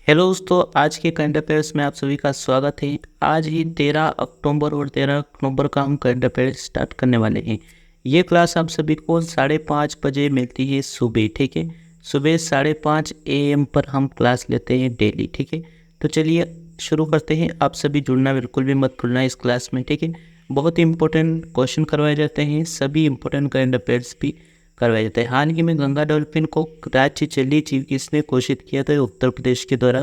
Hello दोस्तों, आज के करंट अफेयर्स में आप सभी का स्वागत है। आज ही 13 अक्टूबर और 13 नवंबर का हम करंट अफेयर्स स्टार्ट करने वाले हैं। ये क्लास आप सभी को 5:30 बजे मिलती है सुबह, ठीक है। सुबह 5:30 AM पर हम क्लास लेते हैं डेली, ठीक है। तो चलिए शुरू करते हैं। आप सभी जुड़ना बिल्कुल भी मत भूलना इस क्लास में, ठीक है। बहुत ही इंपॉर्टेंट क्वेश्चन करवाए जाते हैं, सभी इंपॉर्टेंट करंट अफेयर्स भी करवाए जाते हैं। हाल ही में गंगा डॉल्फिन को राज्य जलीय जीव किसने घोषित किया था? उत्तर प्रदेश के द्वारा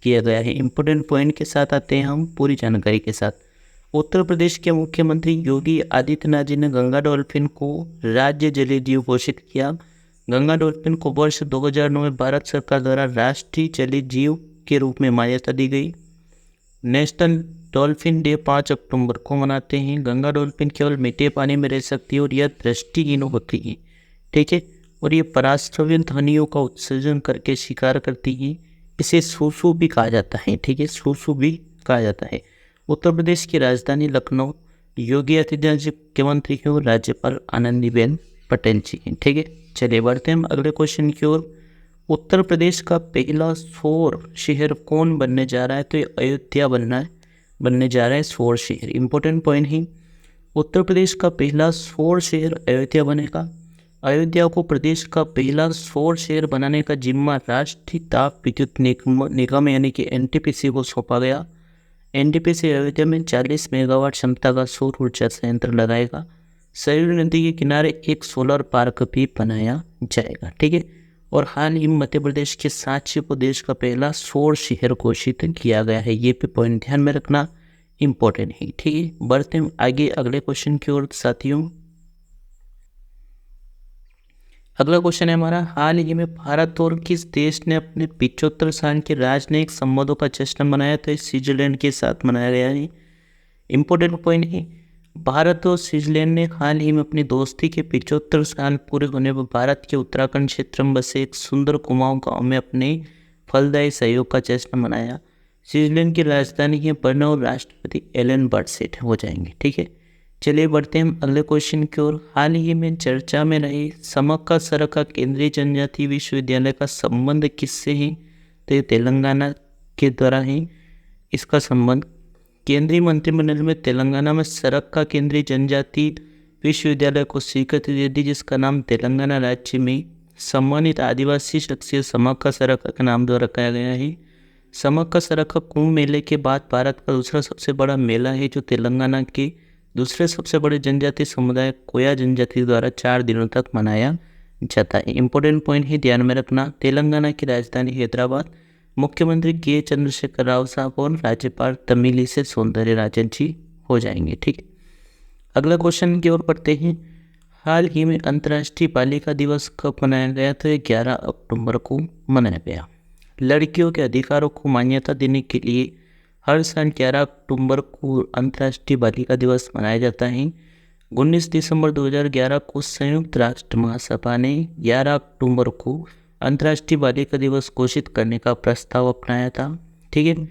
किया गया है। इंपॉर्टेंट पॉइंट के साथ आते हैं हम पूरी जानकारी के साथ। उत्तर प्रदेश के मुख्यमंत्री योगी आदित्यनाथ जी ने गंगा डॉल्फिन को राज्य जलीय जीव घोषित किया। गंगा डॉल्फिन को वर्ष 2009 में भारत सरकार द्वारा राष्ट्रीय जलीय जीव के रूप में मान्यता दी गई। नेशनल डॉल्फिन डे 5 अक्टूबर को मनाते हैं। गंगा डॉल्फिन केवल मीठे पानी में रह सकती है और यह दृष्टिहीन होती है, ठीक है। और ये पराश्रव्य ध्वनियों का उत्सर्जन करके शिकार करती हैं। इसे सूसू भी कहा जाता है, ठीक है, सूसू भी कहा जाता है। उत्तर प्रदेश की राजधानी लखनऊ। योगी आदित्यनाथ जी मुख्यमंत्री हैं और राज्यपाल आनंदीबेन पटेल जी हैं, ठीक है। चलिए बढ़ते हैं हम अगले क्वेश्चन की ओर। उत्तर प्रदेश का पहला सौर शहर कौन बनने जा रहा है? तो ये अयोध्या बनने जा रहा है सौर शहर। इंपॉर्टेंट पॉइंट ही, उत्तर प्रदेश का पहला सौर शहर अयोध्या बनेगा। अयोध्या को प्रदेश का पहला सौर शहर बनाने का जिम्मा राष्ट्रीय ताप विद्युत निगम यानी कि NTPC को सौंपा गया। NTPC अयोध्या में 40 मेगावाट क्षमता का सौर ऊर्जा संयंत्र लगाएगा। सरयू नदी के किनारे एक सोलर पार्क भी बनाया जाएगा, ठीक है। और हाल ही में मध्य प्रदेश के सांची को देश का पहला सौर शहर घोषित किया गया है। ये भी पॉइंट ध्यान में रखना इम्पोर्टेंट है, ठीक है। बढ़ते हैं आगे अगले क्वेश्चन की ओर साथियों। अगला क्वेश्चन है हमारा, हाल ही में भारत और किस देश ने अपने 75 साल के राजनयिक संबंधों का जश्न मनाया? तो स्विट्जरलैंड के साथ मनाया गया है। इंपॉर्टेंट पॉइंट है, भारत और स्विट्जरलैंड ने हाल ही में अपनी दोस्ती के 75 साल पूरे होने पर भारत के उत्तराखंड क्षेत्र में बसे एक सुंदर कुमाऊं गांव में अपने फलदायी सहयोग का जश्न मनाया। स्विट्जरलैंड की राजधानी है बर्न और राष्ट्रपति एलन बर्टसेट हो जाएंगे, ठीक है। चलिए बढ़ते हैं हम अगले क्वेश्चन की ओर। हाल ही में चर्चा में रहे समक्का सरका केंद्रीय जनजातीय विश्वविद्यालय का संबंध किससे है? तो ये तेलंगाना के द्वारा है। इसका संबंध केंद्रीय मंत्रिमंडल में तेलंगाना में सरक्का केंद्रीय जनजातीय विश्वविद्यालय को स्वीकृति दे दी, जिसका नाम तेलंगाना राज्य में सम्मानित आदिवासी शख्सियत समक्का सरका के नाम द्वारा रखा गया है। समक्का सरका कुंभ मेले के बाद भारत का दूसरा सबसे बड़ा मेला है, जो तेलंगाना के दूसरे सबसे बड़े जनजातीय समुदाय कोया जनजाति द्वारा 4 दिनों तक मनाया जाता है। इंपॉर्टेंट पॉइंट ही ध्यान में रखना, तेलंगाना की राजधानी हैदराबाद। मुख्यमंत्री के चंद्रशेखर राव साहब और राज्यपाल तमिलिसै सौंदरराजन जी हो जाएंगे, ठीक है। अगला क्वेश्चन की ओर पढ़ते हैं। हाल ही में अंतर्राष्ट्रीय बालिका दिवस कब मनाया गया? तो 11 अक्टूबर को मनाया गया। लड़कियों के अधिकारों को मान्यता देने के लिए हर साल 11 अक्टूबर को अंतर्राष्ट्रीय बालिका दिवस मनाया जाता है। 19 दिसंबर 2011 को संयुक्त राष्ट्र महासभा ने 11 अक्टूबर को अंतर्राष्ट्रीय बालिका दिवस घोषित करने का प्रस्ताव अपनाया था, ठीक है।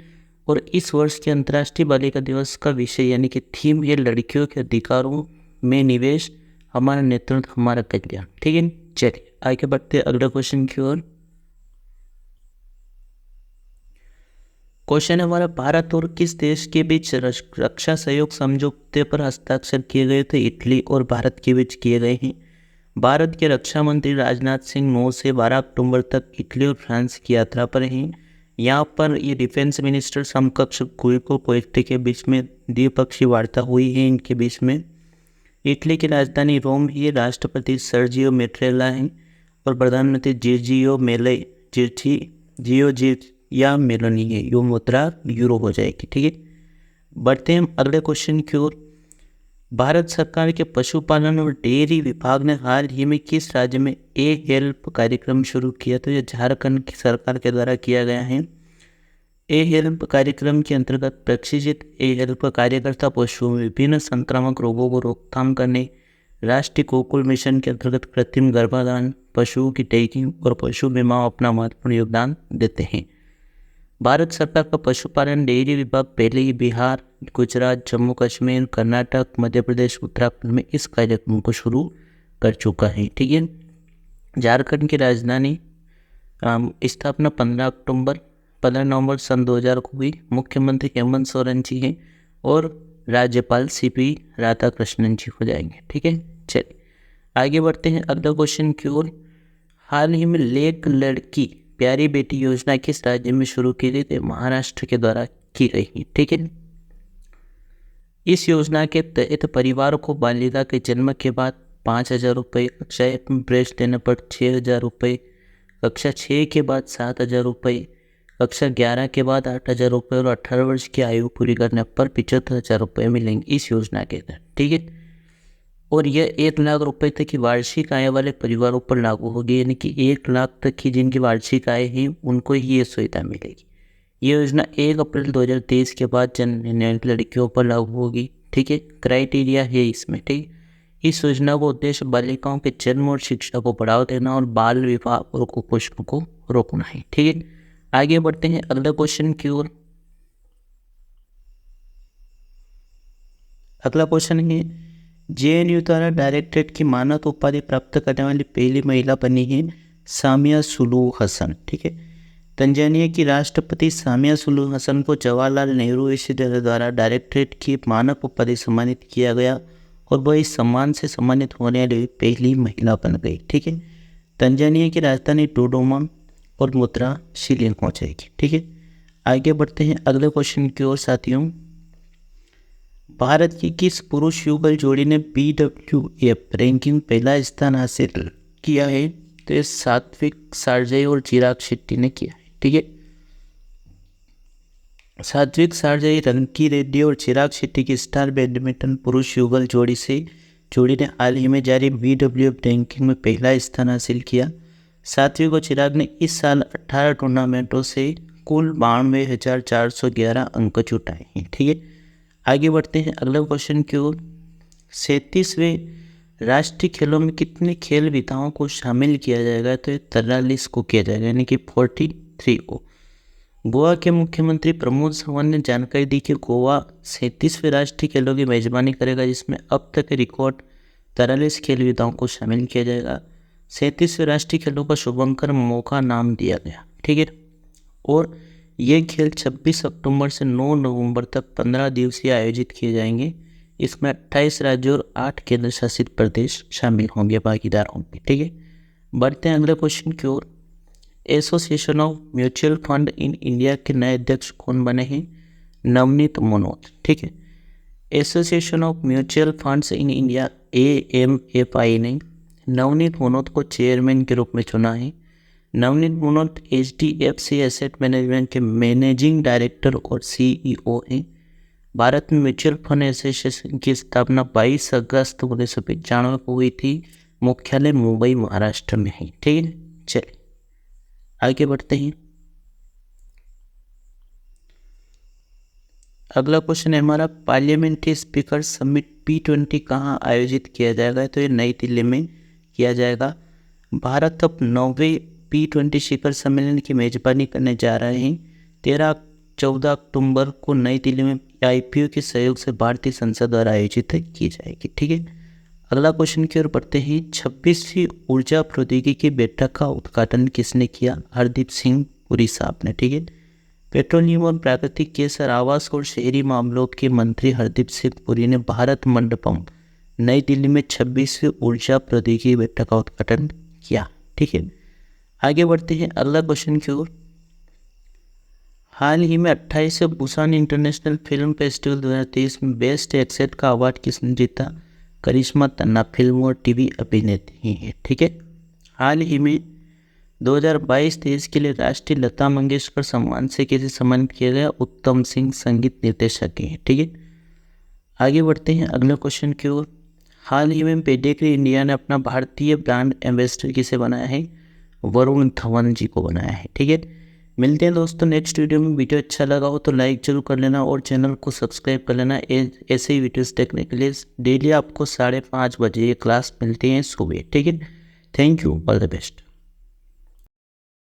और इस वर्ष के अंतर्राष्ट्रीय बालिका दिवस का विषय यानी कि थीम है लड़कियों के अधिकारों में निवेश, हमारा नेतृत्व हमारा कल्याण, ठीक है। चलिए आगे बढ़ते हैं अगले क्वेश्चन की ओर। क्वेश्चन हमारा, भारत और किस देश के बीच रक्षा सहयोग समझौते पर हस्ताक्षर किए गए थे? इटली और भारत के बीच किए गए हैं। भारत के रक्षा मंत्री राजनाथ सिंह 9 से 12 अक्टूबर तक इटली और फ्रांस की यात्रा पर हैं। यहाँ पर ये डिफेंस मिनिस्टर समकक्ष गुइको कोएक्टे के बीच में द्विपक्षीय वार्ता हुई है इनके बीच में। इटली की राजधानी रोम ही, राष्ट्रपति सर्जियो मेट्रेला हैं और प्रधानमंत्री जियो या मेलोनी है। यो मुद्रा यूरो हो जाएगी, ठीक है। बढ़ते हैं हम अगले क्वेश्चन की ओर। भारत सरकार के पशुपालन और डेयरी विभाग ने हाल ही में किस राज्य में हेल्प कार्यक्रम शुरू किया? तो यह झारखंड की सरकार के द्वारा किया गया है। हेल्प कार्यक्रम के अंतर्गत प्रशिक्षित हेल्प कार्यकर्ता पशुओं में विभिन्न संक्रामक रोगों को रोकथाम करने, राष्ट्रीय गोकुल मिशन के अंतर्गत कृत्रिम गर्भाधान, पशुओं की टैगिंग और पशु बीमा अपना महत्वपूर्ण योगदान देते हैं। भारत सरकार का पशुपालन डेयरी विभाग पहले ही बिहार, गुजरात, जम्मू कश्मीर, कर्नाटक, मध्य प्रदेश, उत्तराखंड में इस कार्यक्रम को शुरू कर चुका है, ठीक है। झारखंड की राजधानी स्थापना 15 अक्टूबर 15 नवंबर सन 2000 को हुई। मुख्यमंत्री हेमंत सोरेन जी हैं और राज्यपाल सीपी राधाकृष्णन जी हो जाएंगे। ठीक है, चलिए आगे बढ़ते हैं अगला क्वेश्चन की ओर। हाल ही में लेक लड़की प्यारी बेटी योजना किस राज्य में शुरू की गई? तो महाराष्ट्र के द्वारा की गई है। ठीक है, इस योजना के तहत परिवार को बालिका के जन्म के बाद 5,000 रुपये, कक्षा 1 में ब्रेस्ट देने पर 6,000 रुपये, कक्षा 6 के बाद 7,000 रुपये, कक्षा 11 के बाद 8,000 रुपये और 18 वर्ष की आयु पूरी करने पर 75,000 रुपये मिलेंगे इस योजना के तहत। ठीक है, और यह 1 लाख रुपये तक की वार्षिक आय वाले परिवारों पर लागू होगी, यानी कि 1 लाख तक की जिनकी वार्षिक आय है उनको ही ये सुविधा मिलेगी। ये योजना 1 अप्रैल 2023 के बाद जन्म लड़कियों पर लागू होगी। ठीक है, क्राइटेरिया है इसमें। ठीक, इस योजना का उद्देश्य बालिकाओं के जन्म और शिक्षा को बढ़ावा देना और बाल विवाह और कुपोषण को रोकना है। ठीक है, आगे बढ़ते हैं अगला क्वेश्चन की ओर। अगला क्वेश्चन है JNU द्वारा डायरेक्टरेट की मानद उपाधि प्राप्त करने वाली पहली महिला बनी है सामिया सुलूह हसन। ठीक है, तंजानिया की राष्ट्रपति सामिया सुलूह हसन को जवाहरलाल नेहरू विश्वविद्यालय द्वारा डायरेक्टरेट की मानद उपाधि सम्मानित किया गया और वह इस सम्मान से सम्मानित होने वाली पहली महिला बन गई। ठीक है, तंजानिया की राजधानी डोडोमा और मुद्रा शिलिंग हो जाएगी। ठीक है, आगे बढ़ते हैं अगले क्वेश्चन की ओर साथियों। भारत की किस पुरुष युगल जोड़ी ने BWF रैंकिंग पहला स्थान हासिल किया है? तो ये सात्विक सारजय और चिराग शेट्टी ने किया है। ठीक है, सात्विक सारजय, रंकी रेड्डी और चिराग शेट्टी की स्टार बैडमिंटन पुरुष युगल जोड़ी ने हाल ही में जारी BWF रैंकिंग में पहला स्थान हासिल किया। सात्विक और चिराग ने इस साल 18 टूर्नामेंटों से कुल 92,411 अंक जुटाए हैं। ठीक है, आगे बढ़ते हैं अगला क्वेश्चन की ओर। 37वें राष्ट्रीय खेलों में कितने खेल विधाओं को शामिल किया जाएगा? तो 43 को किया जाएगा, यानी कि 43 को। गोवा के मुख्यमंत्री प्रमोद सावंत ने जानकारी दी कि गोवा 37वें राष्ट्रीय खेलों की मेजबानी करेगा, जिसमें अब तक रिकॉर्ड 43 खेल विधाओं को शामिल किया जाएगा। 37वें राष्ट्रीय खेलों का शुभंकर मौका नाम दिया गया। ठीक है, और ये खेल 26 अक्टूबर से 9 नवंबर तक 15 दिवसीय आयोजित किए जाएंगे। इसमें 28 राज्यों और 8 केंद्र शासित प्रदेश शामिल होंगे भागीदारों में। ठीक है, बढ़ते हैं अगले क्वेश्चन की ओर। Association of mutual fund in India के नए अध्यक्ष कौन बने हैं? नवनीत मनोज। ठीक है, association of mutual funds in India AMFI ने नवनीत मनोज को चेयरमैन के रूप में चुना है। Navneet Manoj HDFC asset management के मैनेजिंग डायरेक्टर और CEO हैं। भारत में म्यूचुअल फंड एसोसिएशन की स्थापना 22 अगस्त 1995 को हुई थी। मुख्यालय मुंबई महाराष्ट्र में है। ठीक है, चलिए आगे बढ़ते हैं। अगला क्वेश्चन है हमारा, पार्लियामेंट्री स्पीकर समिट P20 कहाँ आयोजित किया जाएगा? तो ये नई दिल्ली में किया जाएगा। भारत अब 9वें P20 शिखर सम्मेलन की मेजबानी करने जा रहे हैं। 13-14 अक्टूबर को नई दिल्ली में IPO के सहयोग से भारतीय संसद द्वारा आयोजित की जाएगी। ठीक है, अगला क्वेश्चन की ओर बढ़ते हैं। 26वीं ऊर्जा प्रौद्योगिकी बैठक का उद्घाटन किसने किया? हरदीप सिंह पुरी साहब ने। ठीक है, पेट्रोलियम और प्राकृतिक गैस और आवास और शहरी मामलों के मंत्री हरदीप सिंह पुरी ने भारत मंडपम नई दिल्ली में 26वीं ऊर्जा प्रौद्योगिकी बैठक का उद्घाटन किया। ठीक है, आगे बढ़ते हैं अगला क्वेश्चन की ओर। हाल ही में 28वें बुसान इंटरनेशनल फिल्म फेस्टिवल 2023 में बेस्ट एक्सेट का अवार्ड किसने जीता? करिश्मा तन्ना फिल्म और TV अभिनेत्री है। ठीक है, हाल ही में 2022-23 के लिए राष्ट्रीय लता मंगेशकर सम्मान से किसे सम्मानित किया गया? उत्तम सिंह संगीत निर्देशक हैं। ठीक है, आगे बढ़ते हैं अगले क्वेश्चन की ओर। हाल ही में पेडिग्री इंडिया ने अपना भारतीय ब्रांड एम्बेसडर किसे बनाया है? वरुण धवन जी को बनाया है। ठीक है, मिलते हैं दोस्तों नेक्स्ट वीडियो में। वीडियो अच्छा लगा हो तो लाइक जरूर कर लेना और चैनल को सब्सक्राइब कर लेना। ऐसे ही वीडियोस देखने के लिए डेली आपको 5:30 बजे ये क्लास मिलती है सुबह। ठीक है, thank you, all the best.